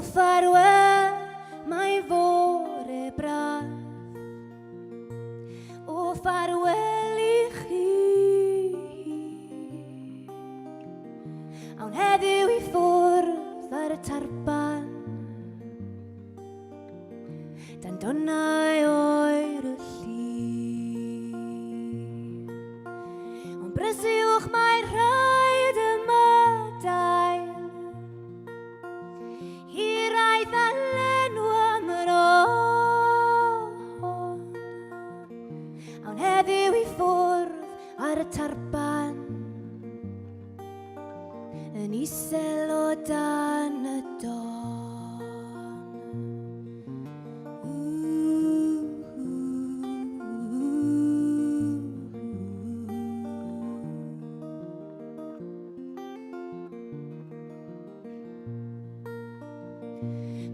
farwell, mae fore braf. O farwell I chi. Awn heddiw I ffwrdd ar y tarban. Dan donnau oer y llun. Ond brysiwch mae rhaid yma dael. Hiraeth a lenw am yr on. Awn heddiw I ffwrdd ar y tarban. Yn isel o dan y don.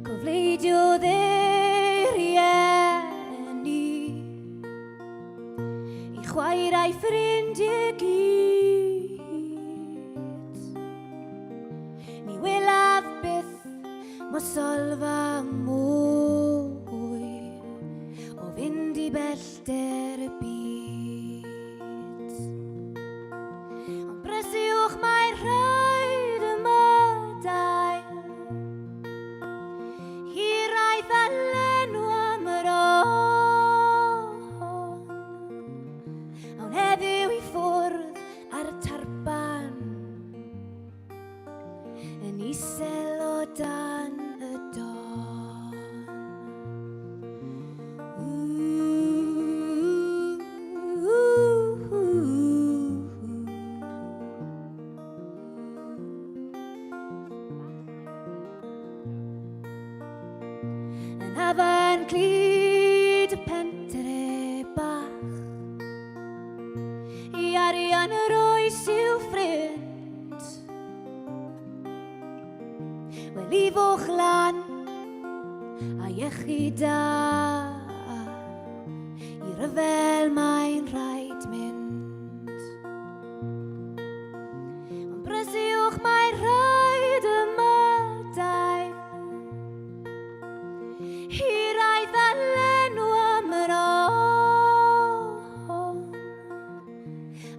Cofleidio ddeirienni I chwaerau ffrindiau gyd. Ni welaf byth mosolfa mwy o fynd I bellter y byd. Ond brysiwch mae rhaid yma dael. Hiraeth a lenw am yr on. Awn heddiw I ffwrdd ar y tarban. Yn isel o dan y don. Yn hafan clud y pentre bach. I arian yr oes i'w ffrind. Wel I foch lan a iechyd da. I ryfel mae'n rhaid mynd. Ond brysiwch mae rhaid yma dael. Hiraeth a lenw am yr on.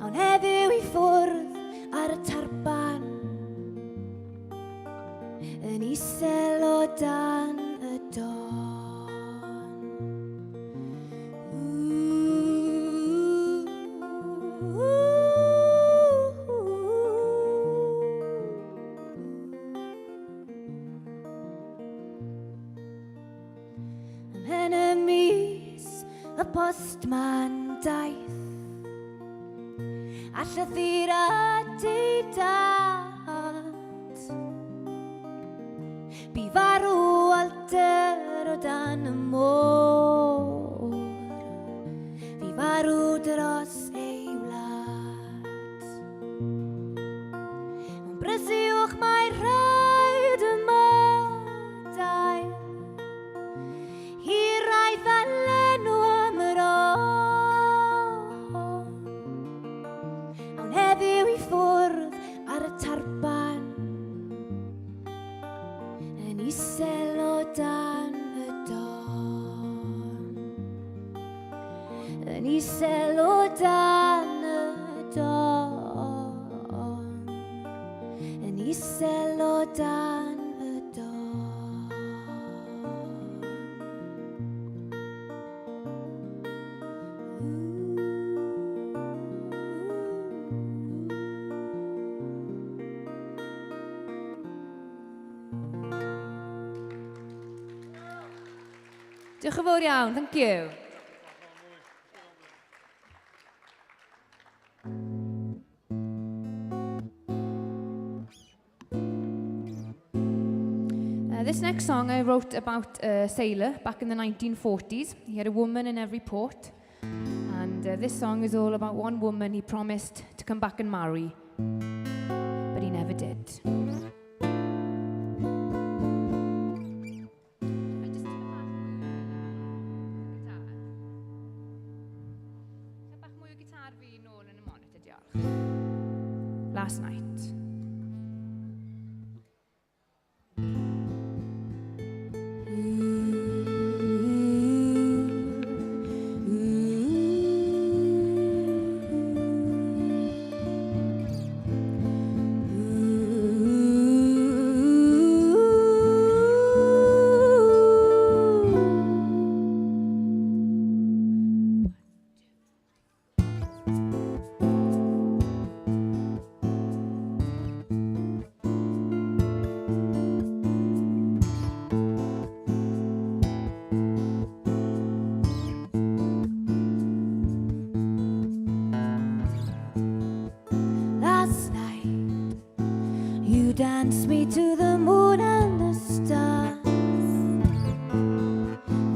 Awn heddiw I ffwrdd ar y tarban. Yn isel o dan y don. Ymhen y mis y postman daeth. A llythyr at ei dad. Bu farw alter o dan y môr. Bu farw dros ei wlad. Ond brysiwch mae rhaid yma dael. Hiraeth a lenw am yr on. Awn heddiw I ffwrdd ar y tarban. Yn isel o dan y don. Yn isel o dan y don. Yn isel o dan y don. Diolch yn fawr iawn, thank you. This next song I wrote about a sailor back in the 1940s. He had a woman in every port. And this song is all about one woman he promised to come back and marry. But he never did. Last night. danced me to the moon and the stars.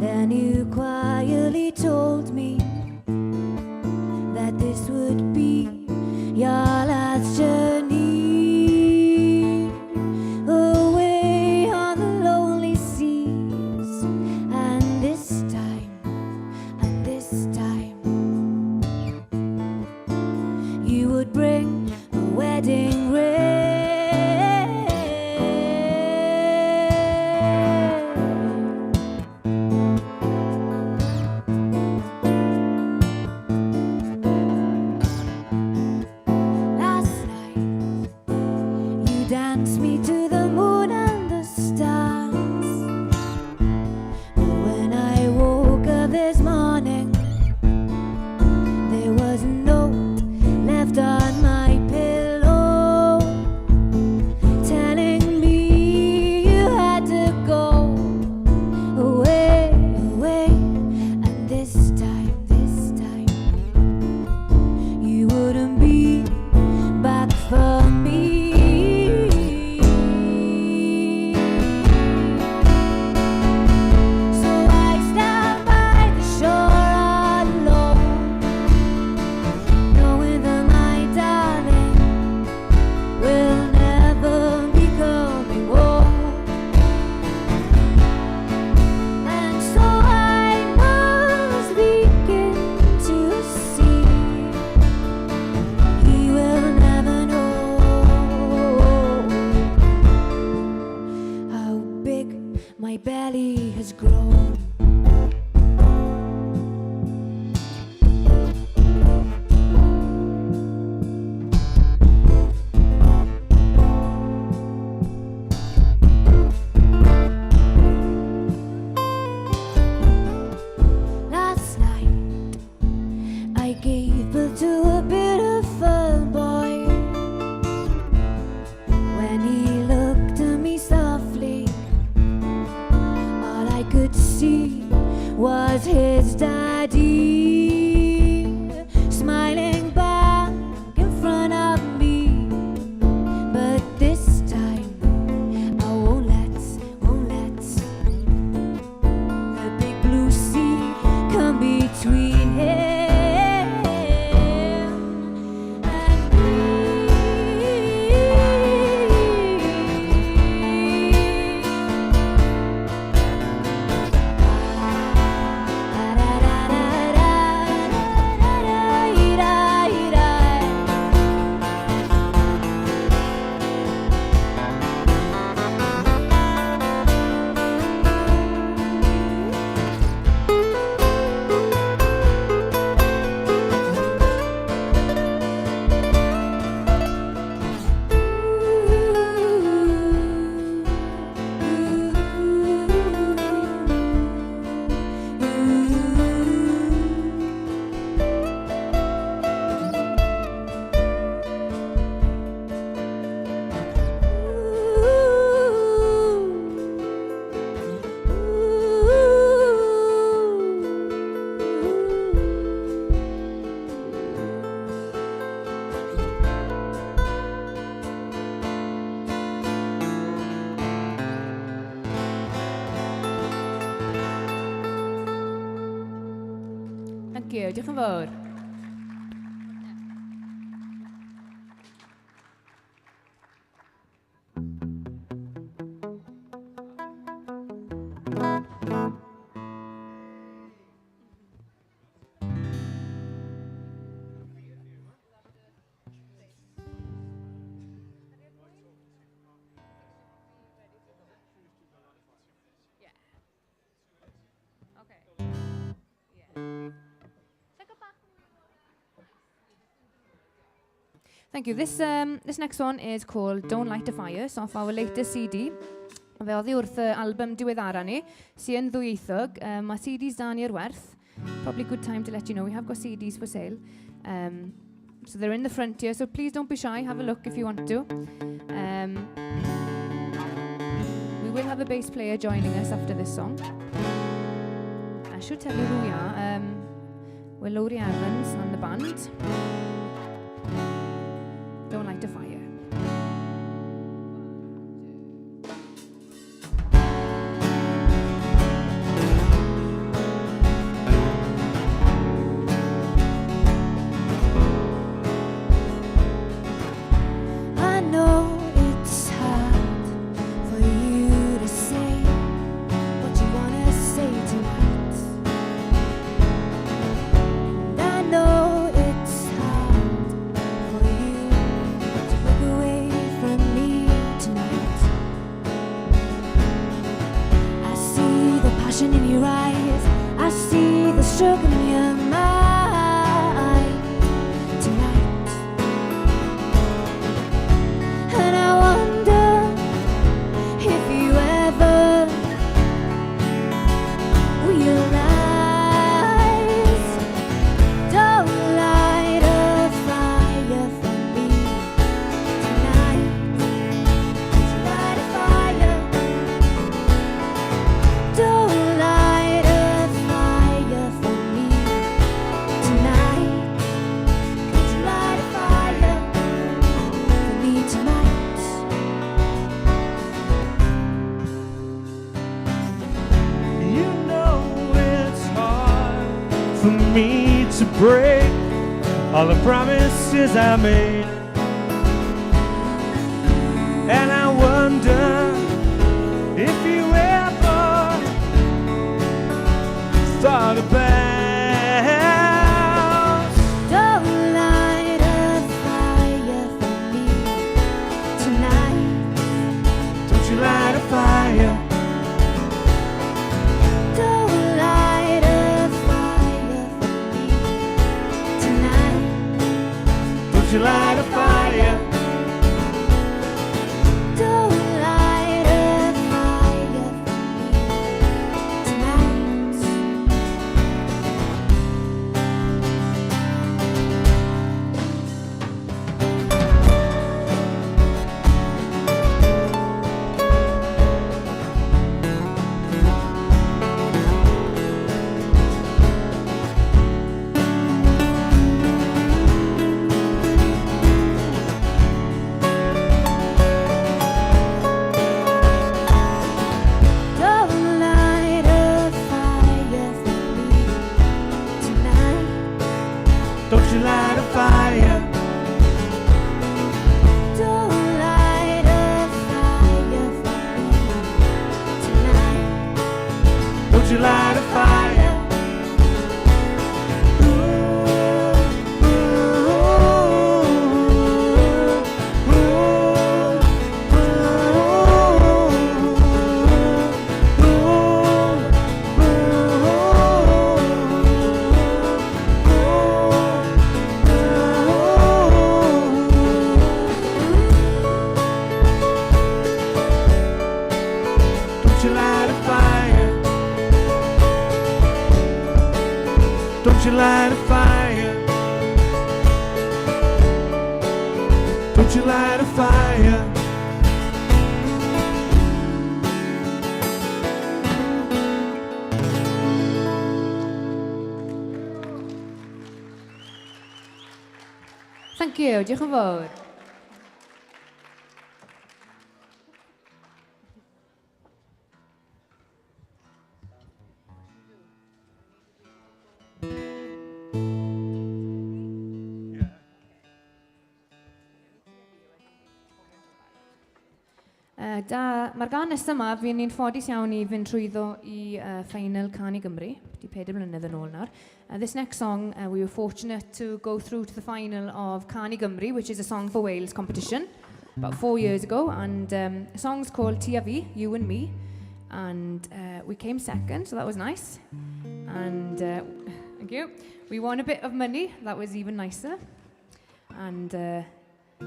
Then you quietly told me that this would be your last journey away on the lonely seas. And this time, you would bring a wedding ring. Dance me to the moon and the stars. But when I woke up this morning, there was a note left on my pillow telling me you had to go away, away. And this time, you wouldn't be back for me. My belly has grown. Last night I gave birth to a beautiful boy. When he looked at me softly, I could see was his daddy smiling back in front of me. But this time I won't let the big blue sea come between him and me. Thank you. Diolch yn fawr. Thank you. This next one is called Don't Light a Fire. It's off our latest CD. Fe oddi wrth album diweddara ni, sy'n ddwyieithog. Mae CDs da ni ar werth. Probably a good time to let you know we have got CDs for sale. So they're in the front here, so please don't be shy. Have a look if you want to. We will have a bass player joining us after this song. I should tell you who we are. We're Lowri Evans and the band. Don't Light a Fire. struck in your mind tonight. And I wonder if you ever realize, don't light a fire for me tonight. Don't light a fire. Don't light a fire for me tonight. Don't light a fire for me tonight. You know it's hard for me to break all the promises I made, and I wonder if you ever thought about Don't light a fire for me tonight. don't you light a fire, Don't light a fire for me tonight. don't you light a fire, Don't light a fire for me tonight. Don't light a fire for me tonight. don't you light a fire, Don't light a fire for me tonight. don't you light a fire. Don't you light a fire, don't you light a fire, don't you light a fire. Thank you, diolch yn fawr. Mae'r gan nesaf yma, fi'n ni'n ffodus iawn i fynd trwyddo i final Can i Gymru, di 4 blynedd yn ôl nawr. This next song, we were fortunate to go through to the final of Can i Gymru, which is a Song for Wales competition, about 4 years ago, and the song's called Ti a Fi, You and Me, and we came second, so that was nice, and thank you. We won a bit of money, that was even nicer, and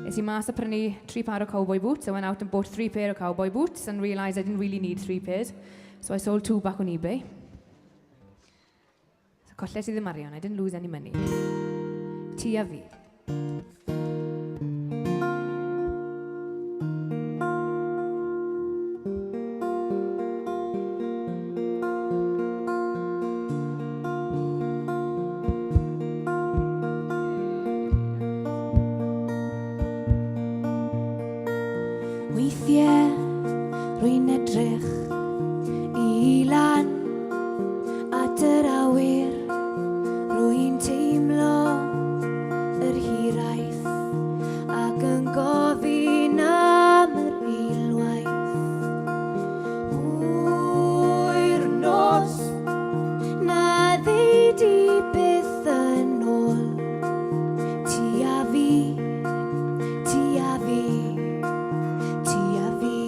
is I mas a prynu 3 pair of cowboy boots. I went out and bought 3 pair of cowboy boots and realised I didn't really need 3 pairs. So I sold 2 back on eBay. So colles I ddim arian, I didn't lose any money. Ti a fi. Weithiau rwy'n edrych i lan at yr awyr, rwy'n teimlo yr hiraeth ac yn gofyn am yr eilwaith. Hwyr nos na ddeud i byth yn ôl, ti a fi, ti a fi. Ti a fi.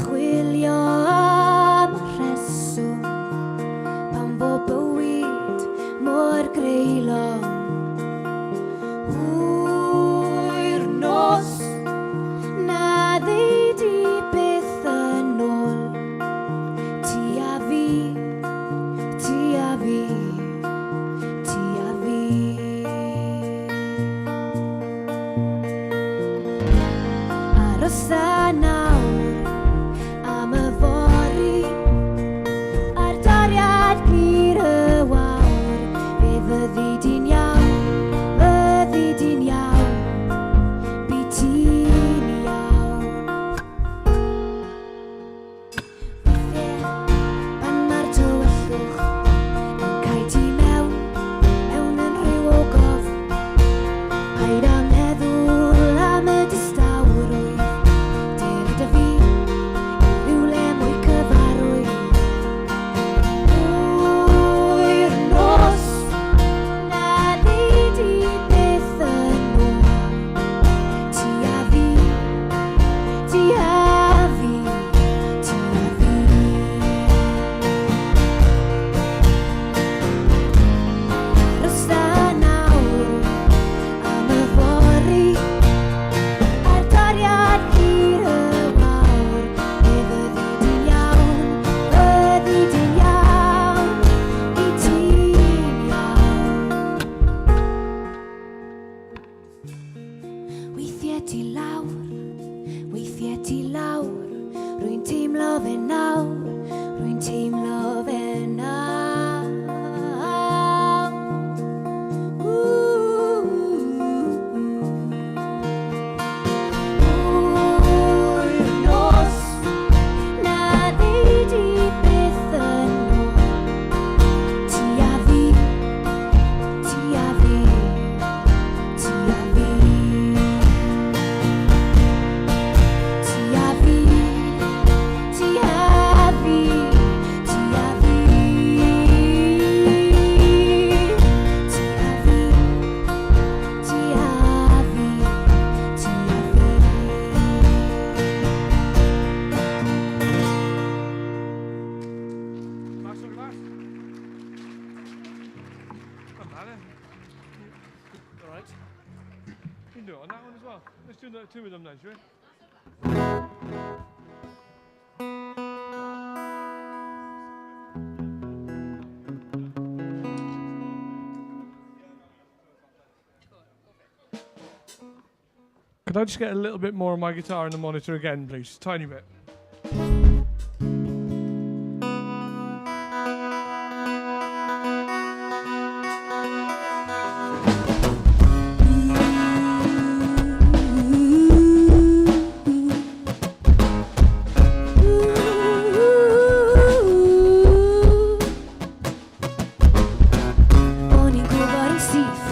chwilio am rheswm pan fo bywyd mor greulon. Hwyr nos na ddeud I byth yn ôl. Ti a fi, ti a fi, ti a fi. Arosa nawr am y fori a'r doriad glir y wawr. Fe fyddi di'n iawn, fyddi di'n iawn, bu ti'n iawn. Weithiau pan mae'r tywyllwch yn cael ti mewn yn rhyw ogof, paid â meddwl am y distawrwydd. Deud y fi I rywle mwy cyfarwydd. Hwyr nos na ddeud I byth yn ôl. Ti a fi, ti a fi, ti a fi. Arosa nawr am y fori a'r doriad glir y wawr. Fe fyddi di'n iawn, fyddi di'n iawn, bu ti'n iawn. Weithiau ti lawr, rwy'n teimlo fe nawr, rwy'n teimlo fe nawr. Hwyr nos na ddeud I byth yn ôl. Ti a fi, ti a fi, ti a fi. Ti a fi, ti a fi, ti a fi. Ti a fi, ti a fi, ti a fi. Last one, last. Doesn't matter. All right. You can do it on that one as well. Let's do the two of them then, shall we? Could I just get a little bit more on my guitar and the monitor again, please? Tiny bit. O'n i'n gwybod yn syth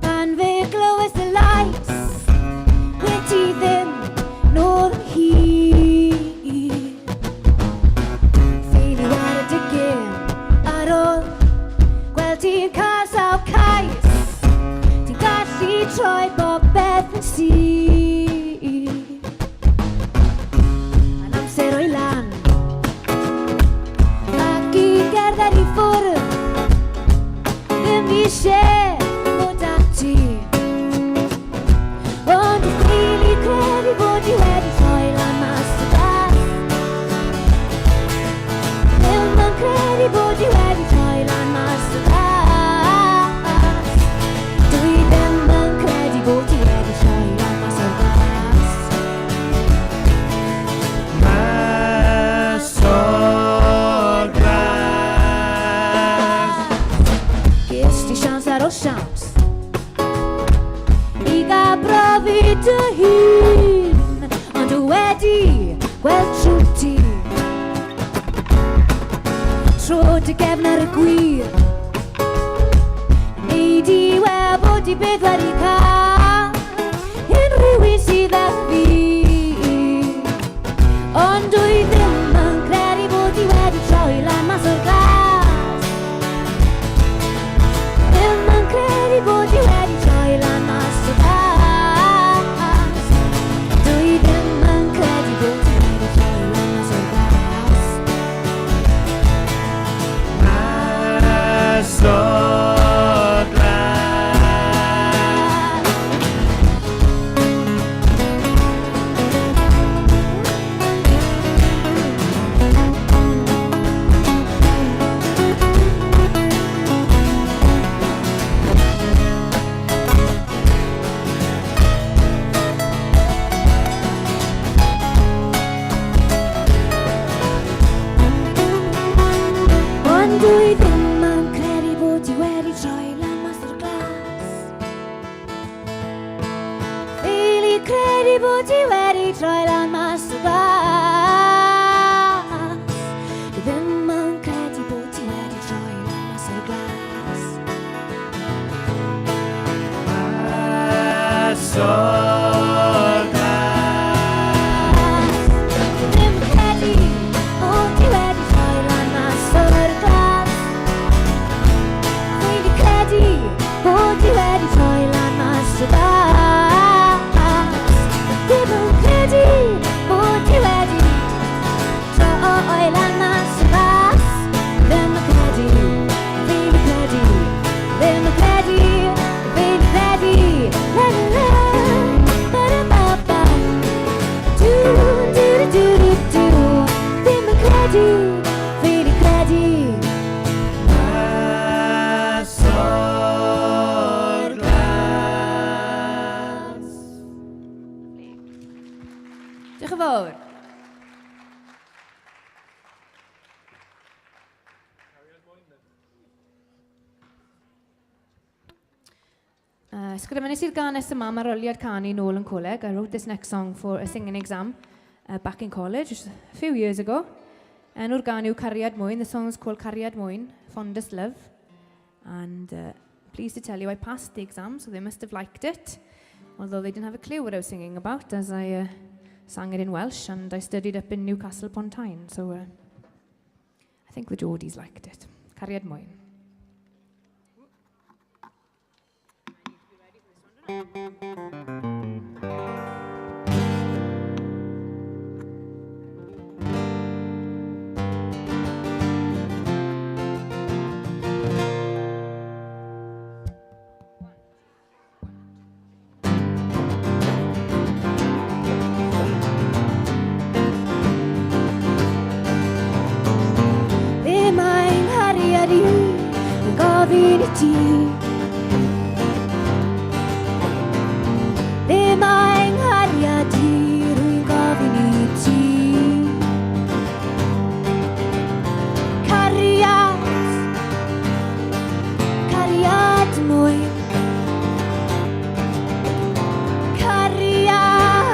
pan fe glywes y lais. Wedi ddim nôl hir. Ffeili ar y digyn ar ôl gweld ti'n cael sawl cais. Ti'n gallu troi bobeth yn syth. Yn amser o'i lan ac I gerdded I ffwrdd. Ddim eisiau bod ati, ond dwi'n rili credu bod I wedi rhoi lan mas y bas. Ddim yn credu bod I wedi rhoi lan mas y bas. Dwi ddim yn credu bod I wedi rhoi lan mas y bas. Mas o'r glas. Ges ti siawns ar ôl siawns I gael brofi dy hun, ond dwi wedi gweld trwy ti. Tro dy gefn ar y gwir, neud I weld bod I byth wedi cael unrhyw sydd â fi. Ond dwi ddim yn credu bod I wedi troi lan mas o'r glas. Ddim yn credu bod I wedi troi lan mas o'r glas. Dwi ddim yn credu bod troi lan mas o glas. Dwi ddim yn credu bod ti wedi troi lan mas o'r glas. Mas o'r glas. Dwi ddim yn credu bod ti wedi troi lan mas o'r glas. Dwi wedi credu bod ti wedi troi lan mas o'r glas. Ddim yn credu bod ti wedi troi lan mas o'r glas. Ddim yn credu, fi wedi credu. Ddim yn credu, fi wedi credu. La la la, ba-da-ba-ba. Do, do-do-do-do-do. Ddim yn credu, fi wedi credu. Mas o'r glas. Diolch yn fawr. Sgrifennes i'r ganes yma am aroliad canu nôl yn coleg. I wrote this next song for a singing exam back in college a few years ago. Enw'r gan yw Cariad Mwyn. The song is called Cariad Mwyn, Fondest Love. And pleased to tell you I passed the exam, so they must have liked it. Although they didn't have a clue what I was singing about, as I sang it in Welsh and I studied up in Newcastle upon Tyne. So I think the Geordies liked it. Cariad Mwyn. Be mae'n hariad i, yn gofyn i ti. Be mae'n hariad i, rwy'n gofyn i ti. Cariad, cariad mwyn. Cariad,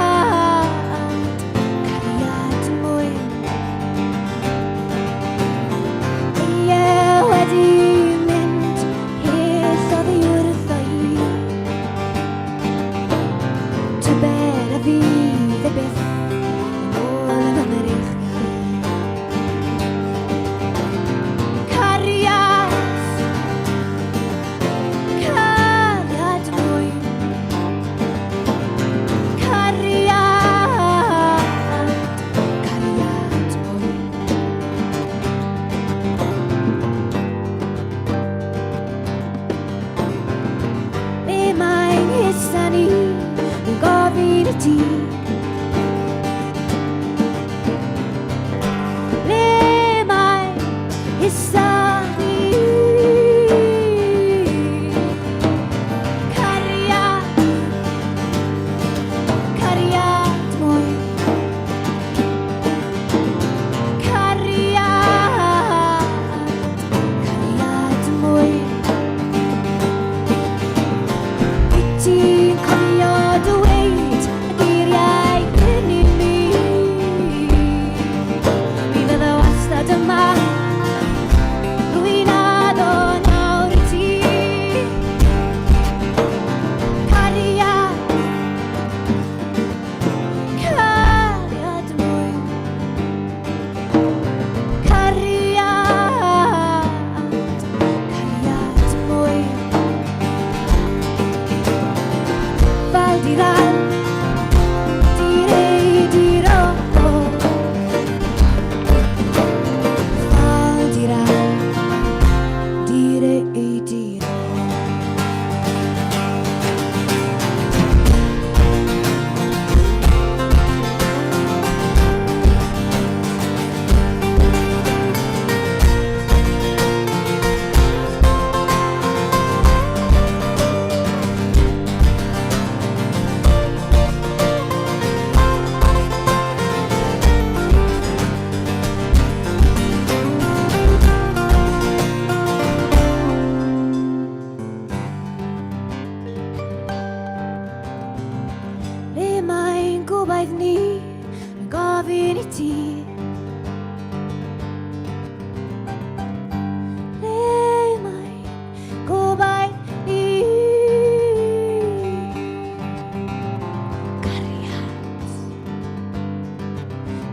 cariad mwyn. Ie wedi mynd, hyll gofyn I ti le mae'n gobaith ni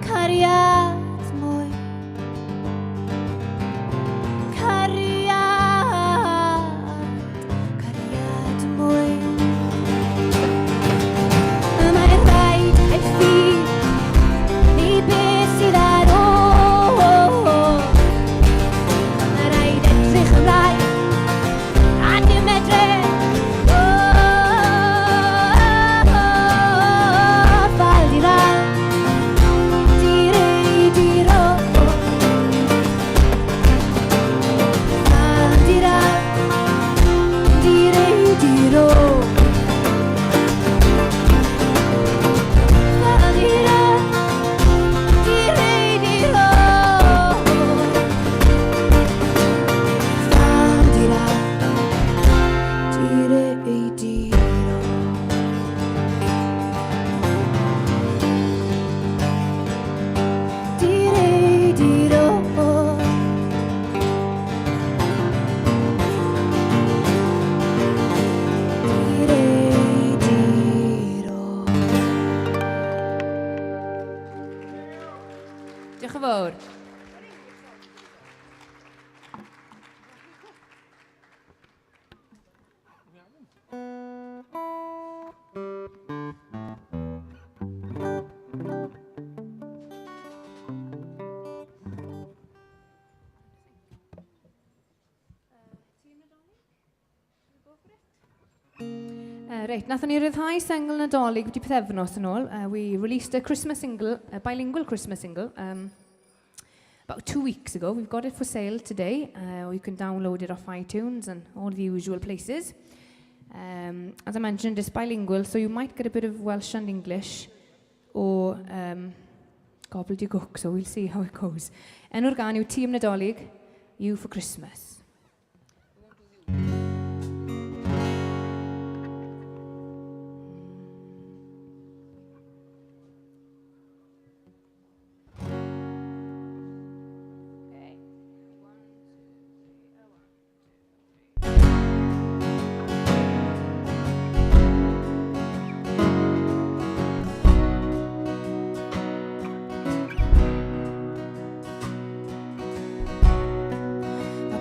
cariad mwy cariad mwy mae'n rhaid eich fi ni beth sydd ar ôl mae'n rhaid edrych ymlaen a dim edrych fal di ral Diolch yn fawr. Reit, nathon ni ryddhau sengl Nadolig wedi pethefnos yn ôl. We released a Christmas single, a bilingual Christmas single, about 2 weeks ago. We've got it for sale today. Or you can download it off iTunes and all the usual places. As I mentioned, it's bilingual, so you might get a bit of Welsh and English or gobbledygook, so we'll see how it goes. Enw'r gan yw Tîm Nadolig, You for Christmas.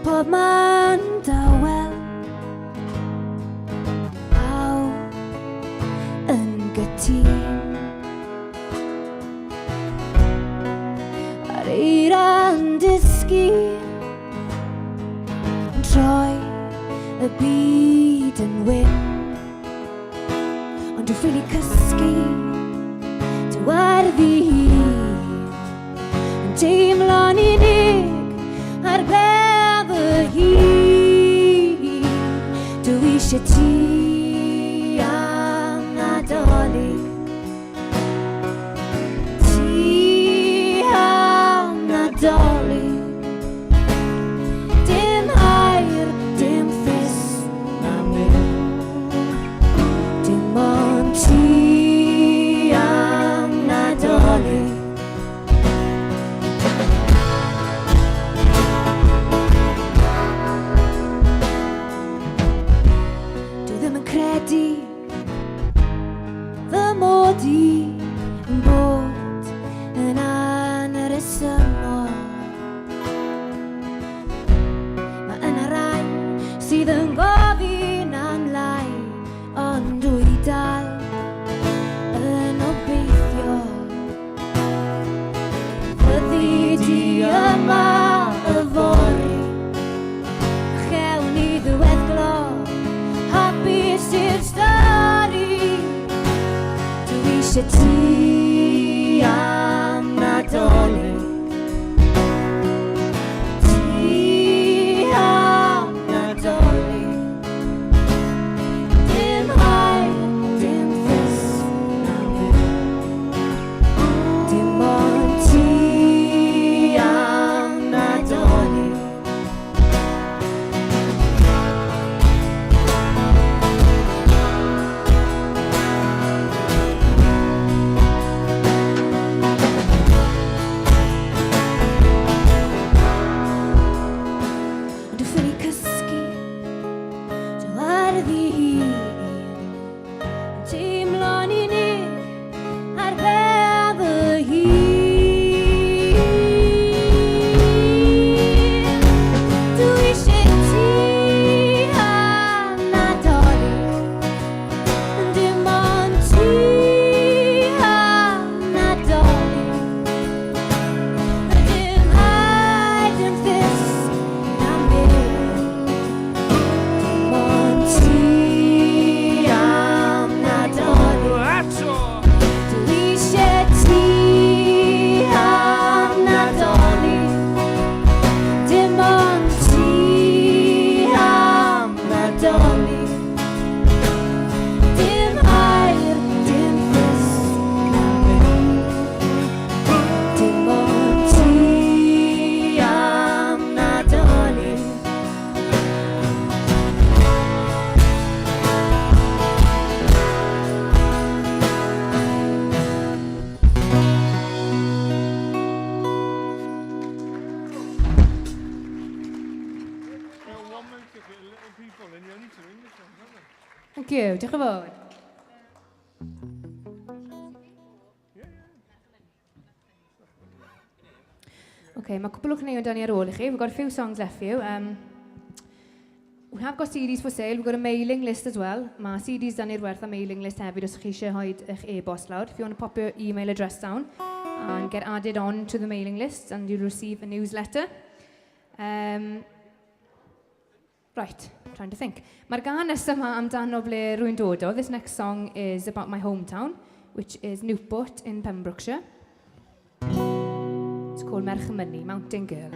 Pob man dawel pawb yn gytun ar eira'n dysgu yn troi y byd yn wyn ond dwi'n ffili cysgu dywar fi yn teimlo'n unig ar dwi eisiau ti am Nadolig ti am Nadolig dim air, dim ffys na mwy dim ond ti am Nadolig fy mod i yn bod yn anresymol mae yna rai sydd yn gofyn am lai ond dwi dal yn obeithiol fyddi di yma y fori chewn i ddiweddglo hapus i'r stori dwi eisiau ti am Nadolig ti am Nadolig dim hael, dim ffys na mwy dim ond ti am Nadolig Thank you. Diolch yn fawr. Okay, mae cwbl o cynnig amdani ar ôl i chi. We've got a few songs left for you. We have got CDs for sale. We've got a mailing list as well. Mae CDs dan i'r werth a mailing list hefyd os chi eisiau hoed eich e-bost lawr. If you want to pop your email address down and get added on to the mailing list and you'll receive a newsletter. Right, I'm trying to think. Mae'r gan nesaf yma amdano ble rwy'n dod o. This next song is about my hometown, which is Newport in Pembrokeshire. It's called Merch y Mynnu, Mountain Girl.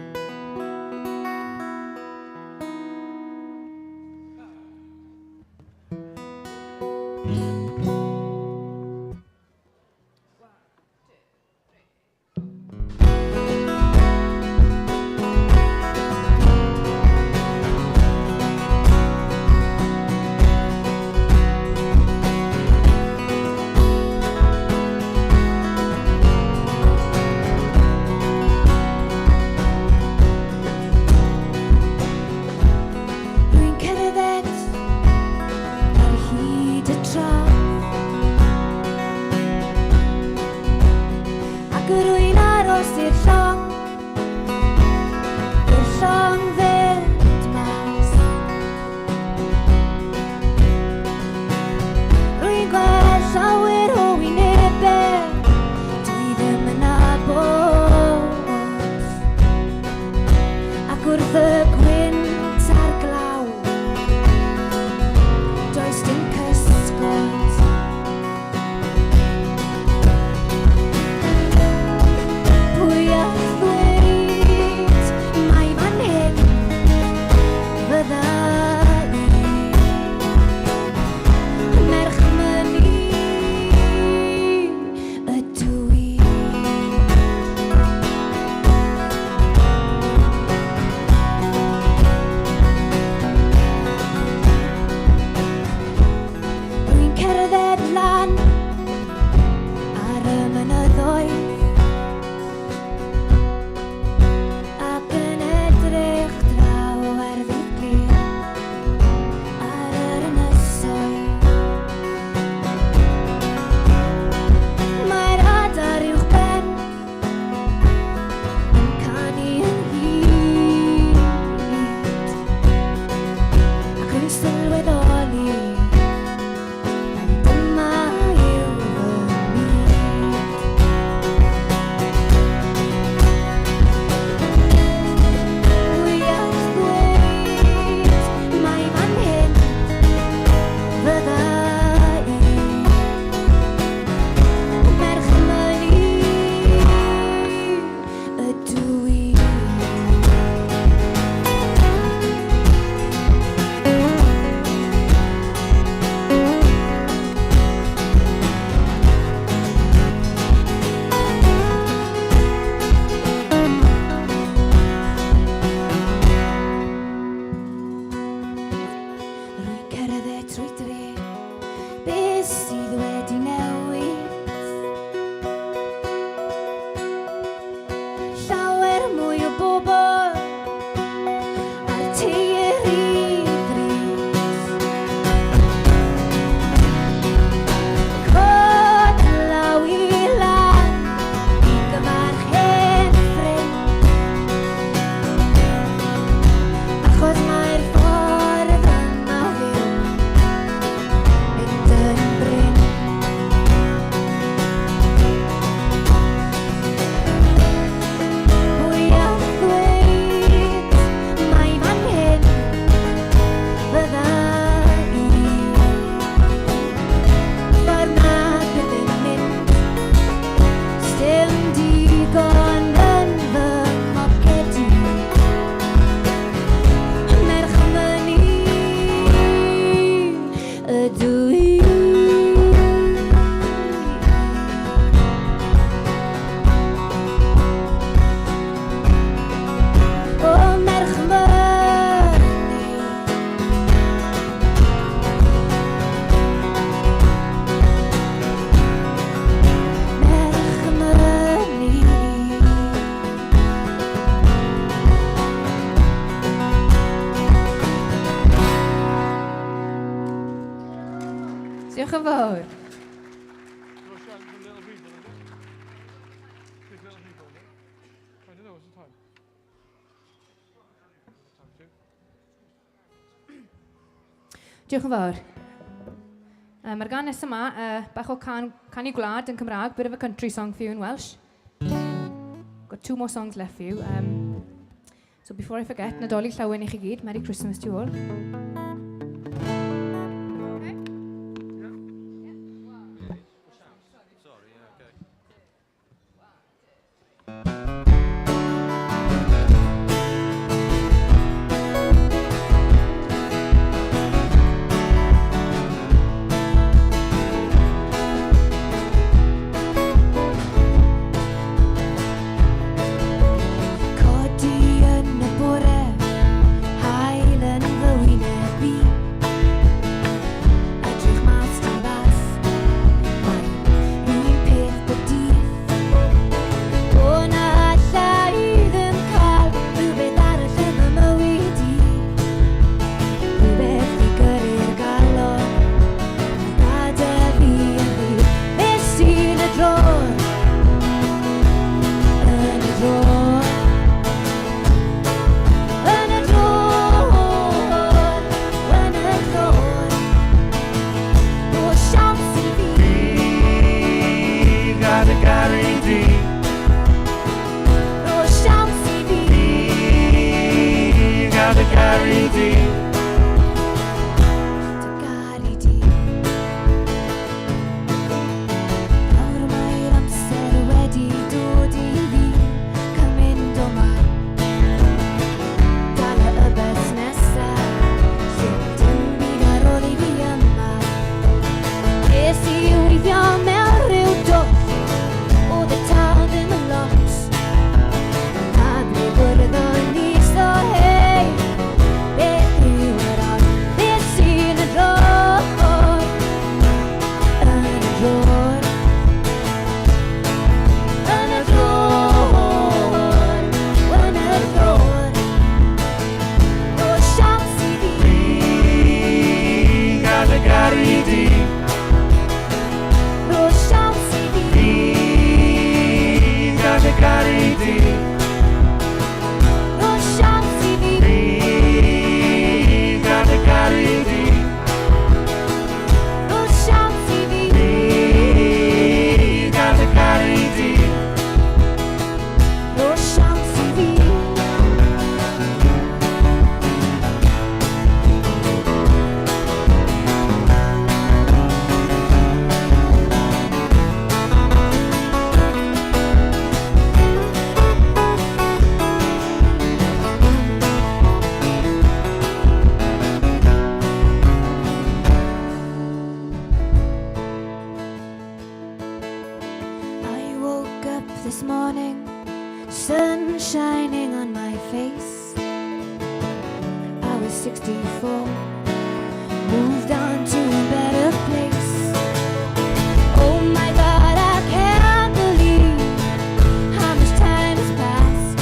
Pwy a yn fawr. You'll shout for little people, is it? Big little people, is it? I don't know, what's the time? Diolch yn fawr. Mae'r gan nes yma, bach o can i gwlad yn Cymraeg, bit of a country song for you in Welsh. Got 2 more songs left for you. So before I forget, Nadolig llawen I chi gyd. Merry Christmas to you all. Okay? Codi yn y bore, hael yn fy wynebu. Edrych mas tu fas, mae'n rhywun peth bob dydd. O na alla I ddim cael rhywbeth arall yn fy mywyd I. Rhywbeth I gyrru'r galon, a gadael fi yn ddi. Mes sy'n y drôn, yn y drôn. Yn y drôn, yn y drôn. O siawns I fi. Got a guarantee. O siawns I fi. Got a guarantee. Dy gari di. Nawr mae'r amser wedi dod I fi. Cymryd o ma. Dal y bus nesa. Lle dim byd ar ôl I fi yma. Nes I weithio mewn rhyw dwll. Oedd y tal ddim yn lot. A ble bwrddon ni so hei. Beth yw yr od? Beth sy'n y drôn? Yn y drôn. Yn y drôn. Yn y drôn. O siawns I fi. Got a guarantee. O siawns I fi. Got a guarantee. O siawns I fi. Got a guarantee. O siawns I fi. Got a guarantee. O siawns I fi. I woke up this morning, sun shining on my face. I was 64, moved on to a better place. Oh my God, I can't believe how much time has passed.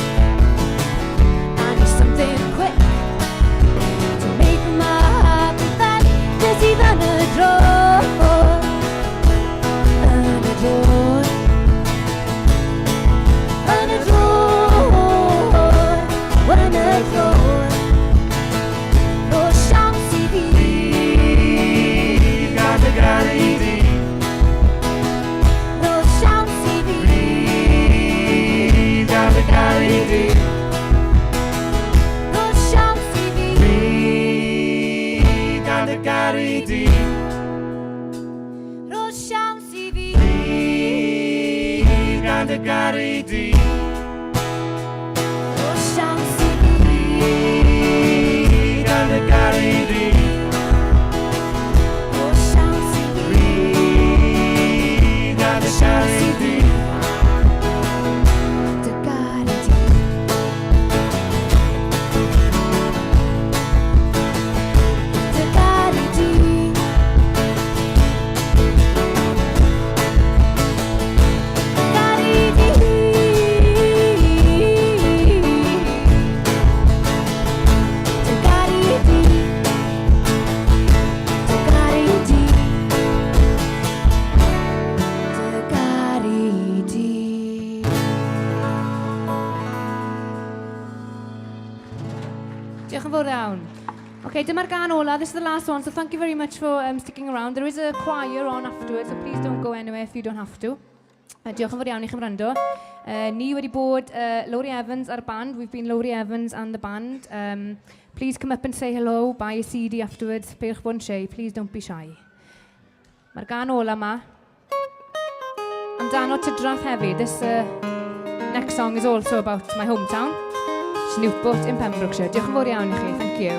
I need something quick to make my heart beat fast. There's even a drone, and a drone. Yn y drôn, yn y drôn. O siawns I fi. Got a guarantee. O siawns I fi. Got a guarantee. O siawns I fi. Got a guarantee. O siawns I fi. Got a guarantee. O siawns I fi. Got a guarantee. O siawns I fi. Got a guarantee. Dy gari di. Dy gari di. Gari di. Dy gari di. Diolch yn fawr iawn. Okay, dyma'r gan ola. This is the last one, so thank you very much for sticking around. There is a choir on afterwards, so please don't go anywhere if you don't have to. Diolch yn fawr iawn i chi'n wrando. Ni wedi bod Lowri Evans ar y band. We've been Lowri Evans and the band. Please come up and say hello, buy a CD afterwards. Peidiwch bod yn shy, please don't be shy. Mae'r gan ola yma. Amdano tydrath hefyd. This next song is also about my hometown. Newport in Pembrokeshire. Diolch yn fawr iawn i chi. Thank you.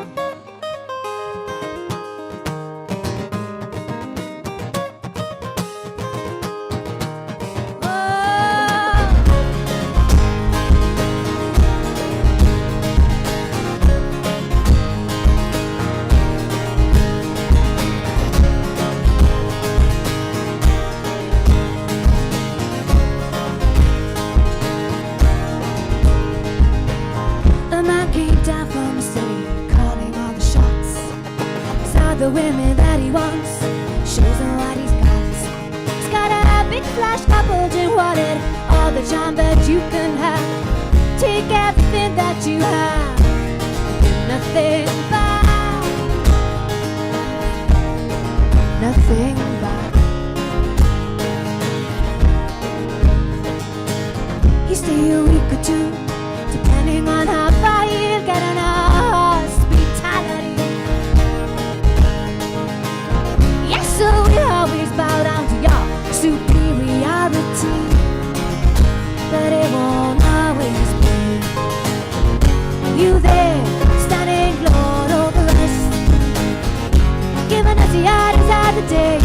The women that he wants, shows him what he's got. He's got a big flash coupled in wallet, all the charm that you can have. Take everything that you have, give nothing back, nothing back. He stay a week or two, depending on how far you get on hospitality. So we always bow down to your superiority, but it won't always be you there, standing Lord over us, giving us the eyes of the day.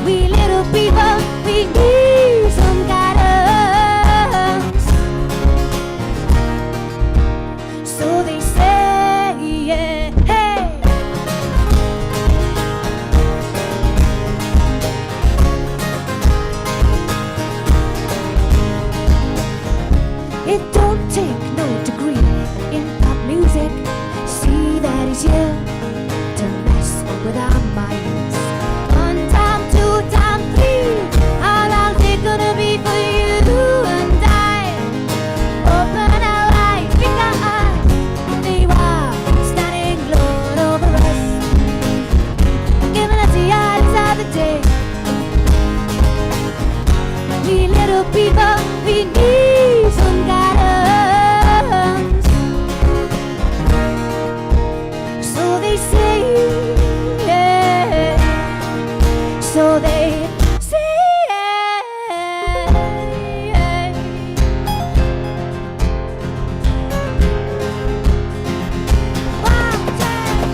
We little people, we need some guidance. So they say, yeah, hey. It don't take no degree in pop music. See that he's here to mess with our minds. 1 time, 2 time, 3. How long's it gonna be for you and I? Open our eyes, big eyes. They are standing Lord over us, giving us the eyes of the day. We little people, we need some guidance. So they say, yeah. So they say, yeah. One time.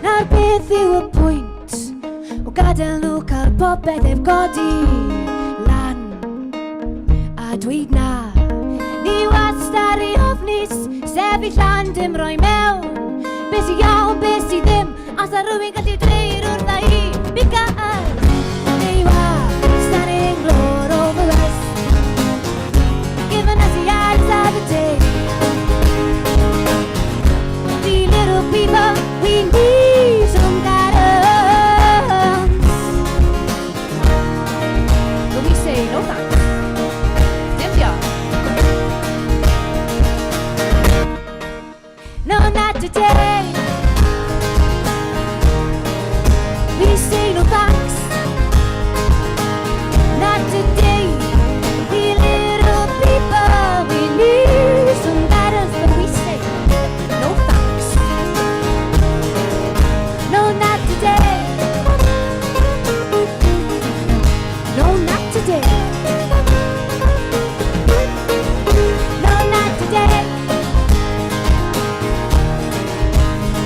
Nawr beth yw y pwynt o gadael nhw cael popeth ef godi lan a dweud na. Ni wastad i ofnus, sefyll lan dim roi mewn. Be sy iawn, be sy ddim, os a rhywun gallu dreir wrtha i. Because they were standing Lord over us, giving us the eyes of the day. We little people, we need some guidance. But we say no thanks. Dim diolch. No, not today. We say no thanks. Not today. We little people, we need some guidance, but we say No thanks. no, not today. No, not today. No, not today.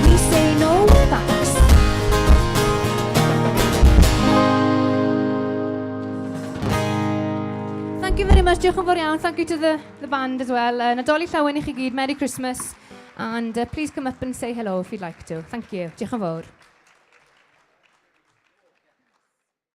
We say no thanks. Thank you very much. Diolch yn fawr iawn. Thank you to the band as well. Nadolig llawen i chi gyd. Merry Christmas. And please come up and say hello if you'd like to. Thank you. Diolch yn fawr.